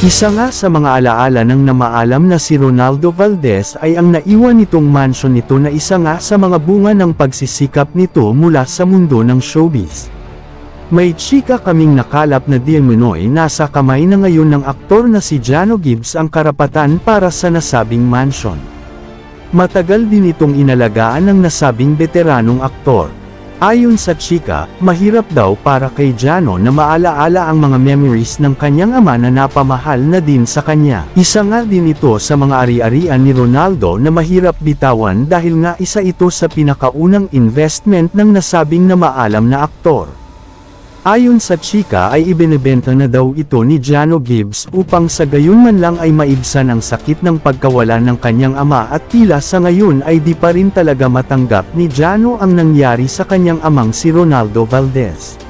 Isa nga sa mga alaala ng namaalam na si Ronaldo Valdez ay ang naiwan nitong mansion nito na isa nga sa mga bunga ng pagsisikap nito mula sa mundo ng showbiz. May chika kaming nakalap na di umano'y nasa kamay na ngayon ng aktor na si Jano Gibbs ang karapatan para sa nasabing mansion. Matagal din itong inalagaan ng nasabing veteranong aktor. Ayon sa chika, mahirap daw para kay Jano na maalaala ang mga memories ng kanyang ama na napamahal na din sa kanya. Isa nga din ito sa mga ari-arian ni Ronaldo na mahirap bitawan dahil nga isa ito sa pinakaunang investment ng nasabing na maalam na aktor. Ayon sa chika ay ibinebenta na daw ito ni Jano Gibbs upang sa gayon man lang ay maibsan ang sakit ng pagkawala ng kanyang ama at tila sa ngayon ay di pa rin talaga matanggap ni Jano ang nangyari sa kanyang amang si Ronaldo Valdez.